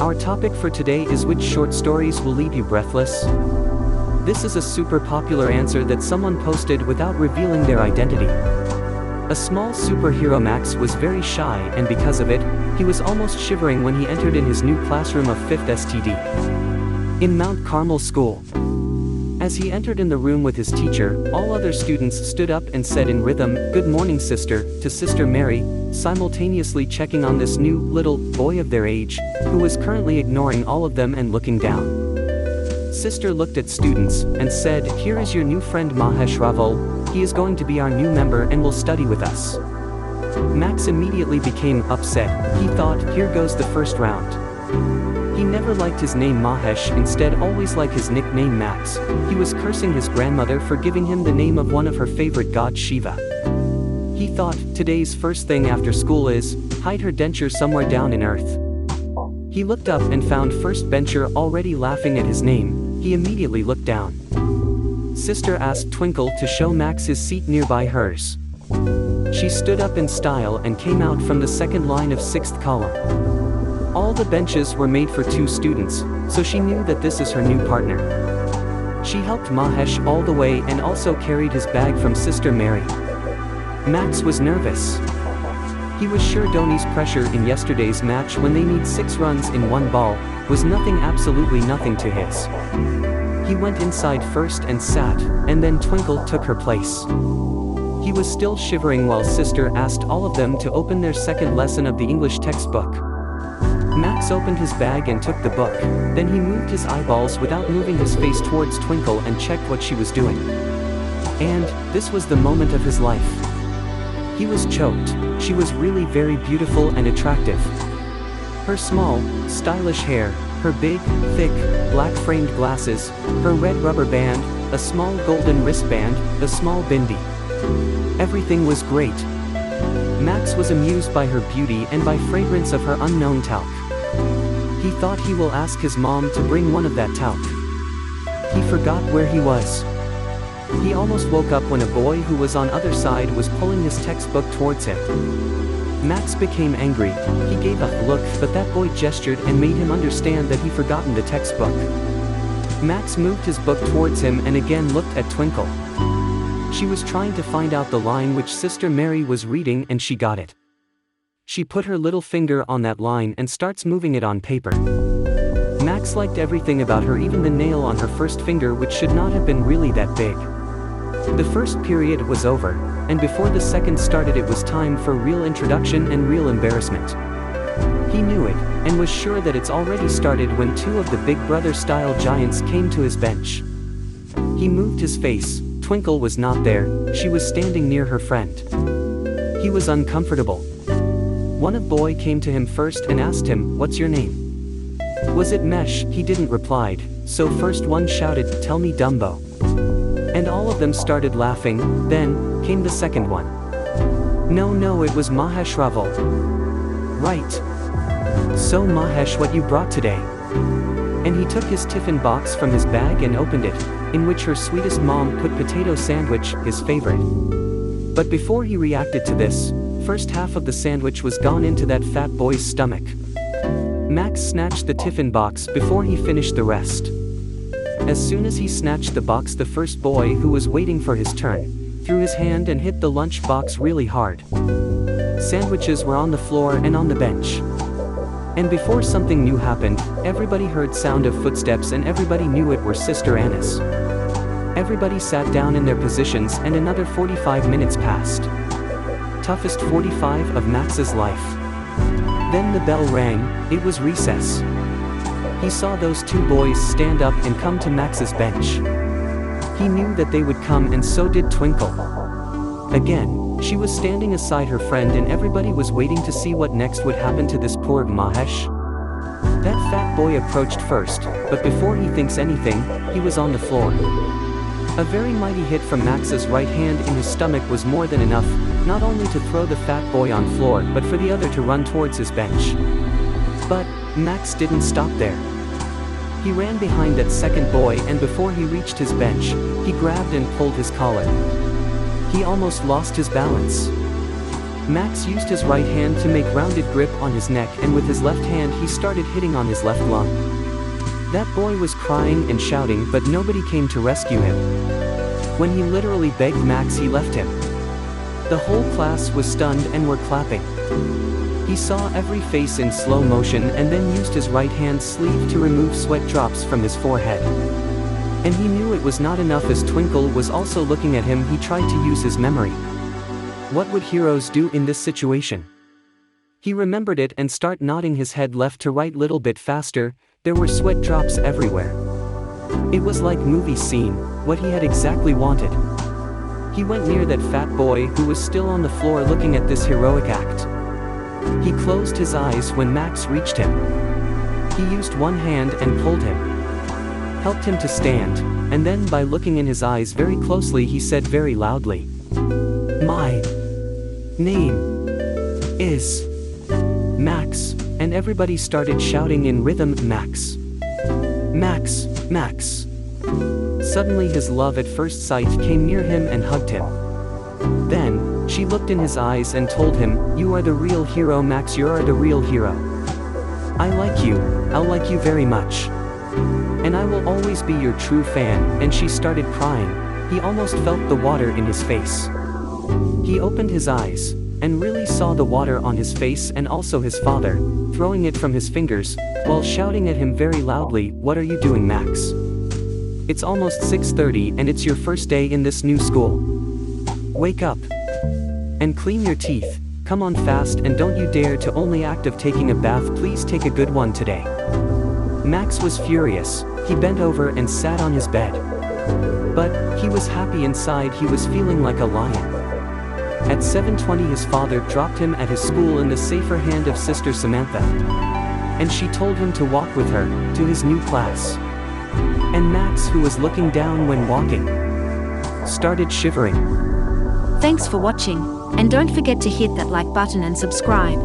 Our topic for today is which short stories will leave you breathless? This is a super popular answer that someone posted without revealing their identity. A small superhero Max was very shy, and because of it, he was almost shivering when he entered in his new classroom of 5th STD in Mount Carmel School. As he entered in the room with his teacher, all other students stood up and said in rhythm, "Good morning, sister," to Sister Mary, simultaneously checking on this new, little, boy of their age, who was currently ignoring all of them and looking down. Sister looked at students, and said, "Here is your new friend Mahesh Raval. He is going to be our new member and will study with us." Max immediately became upset. He thought, here goes the first round. He never liked his name Mahesh, instead always liked his nickname Max. He was cursing his grandmother for giving him the name of one of her favorite god Shiva. He thought, today's first thing after school is, hide her denture somewhere down in earth. He looked up and found first bencher already laughing at his name. He immediately looked down. Sister asked Twinkle to show Max his seat nearby hers. She stood up in style and came out from the second line of 6th column. All the benches were made for 2 students, so she knew that this is her new partner. She helped Mahesh all the way and also carried his bag from Sister Mary. Max was nervous. He was sure Dhoni's pressure in yesterday's match when they need 6 runs in 1 ball, was nothing, absolutely nothing to his. He went inside first and sat, and then Twinkle took her place. He was still shivering while Sister asked all of them to open their second lesson of the English textbook. Max opened his bag and took the book, then he moved his eyeballs without moving his face towards Twinkle and checked what she was doing. And, this was the moment of his life. He was choked. She was really very beautiful and attractive. Her small, stylish hair, her big, thick, black-framed glasses, her red rubber band, a small golden wristband, a small bindi. Everything was great. Max was amused by her beauty and by fragrance of her unknown talc. He thought he will ask his mom to bring one of that talc. He forgot where he was. He almost woke up when a boy who was on other side was pulling his textbook towards him. Max became angry. He gave a look, but that boy gestured and made him understand that he'd forgotten the textbook. Max moved his book towards him and again looked at Twinkle. She was trying to find out the line which Sister Mary was reading, and she got it. She put her little finger on that line and starts moving it on paper. Max liked everything about her, even the nail on her first finger, which should not have been really that big. The first period was over, and before the second started it was time for real introduction and real embarrassment. He knew it, and was sure that it's already started when 2 of the Big Brother-style giants came to his bench. He moved his face. Twinkle was not there, she was standing near her friend. He was uncomfortable. One of boy came to him first and asked him, "What's your name?" Was it Mesh? He didn't reply, so first one shouted, "Tell me, Dumbo." And all of them started laughing. Then came the second one. No, it was Mahesh Raval. Right. So Mahesh, what you brought today? And he took his tiffin box from his bag and opened it, in which her sweetest mom put potato sandwich, his favorite. But before he reacted to this, first half of the sandwich was gone into that fat boy's stomach. Max snatched the tiffin box before he finished the rest. As soon as he snatched the box, the first boy, who was waiting for his turn, threw his hand and hit the lunch box really hard. Sandwiches were on the floor and on the bench. And before something new happened, everybody heard sound of footsteps and everybody knew it were Sister Anna's. Everybody sat down in their positions and another 45 minutes passed. Toughest 45 of Max's life. Then the bell rang, it was recess. He saw those 2 boys stand up and come to Max's bench. He knew that they would come, and so did Twinkle. Again, she was standing aside her friend and everybody was waiting to see what next would happen to this poor Mahesh. That fat boy approached first, but before he thinks anything, he was on the floor. A very mighty hit from Max's right hand in his stomach was more than enough, not only to throw the fat boy on floor but for the other to run towards his bench. But Max didn't stop there. He ran behind that second boy, and before he reached his bench, he grabbed and pulled his collar. He almost lost his balance. Max used his right hand to make rounded grip on his neck, and with his left hand he started hitting on his left lung. That boy was crying and shouting, but nobody came to rescue him. When he literally begged Max, he left him. The whole class was stunned and were clapping. He saw every face in slow motion and then used his right hand sleeve to remove sweat drops from his forehead. And he knew it was not enough, as Twinkle was also looking at him. He tried to use his memory. What would heroes do in this situation? He remembered it and started nodding his head left to right little bit faster. There were sweat drops everywhere. It was like movie scene, what he had exactly wanted. He went near that fat boy who was still on the floor looking at this heroic act. He closed his eyes when Max reached him. He used one hand and pulled him, helped him to stand, and then by looking in his eyes very closely he said very loudly, "My name is Max," and everybody started shouting in rhythm, "Max! Max! Max!" Suddenly his love at first sight came near him and hugged him. Then, she looked in his eyes and told him, "You are the real hero, Max, you are the real hero. I like you, I'll like you very much. And I will always be your true fan," and she started crying. He almost felt the water in his face. He opened his eyes, and really saw the water on his face and also his father, throwing it from his fingers, while shouting at him very loudly, "What are you doing, Max? It's almost 6:30 and it's your first day in this new school. Wake up. And clean your teeth, come on fast, and don't you dare to only act of taking a bath, please take a good one today." Max was furious. He bent over and sat on his bed. But, he was happy inside. He was feeling like a lion. At 7:20 his father dropped him at his school in the safer hand of Sister Samantha. And she told him to walk with her, to his new class. And Max, who was looking down when walking, started shivering. Thanks for watching, and don't forget to hit that like button and subscribe.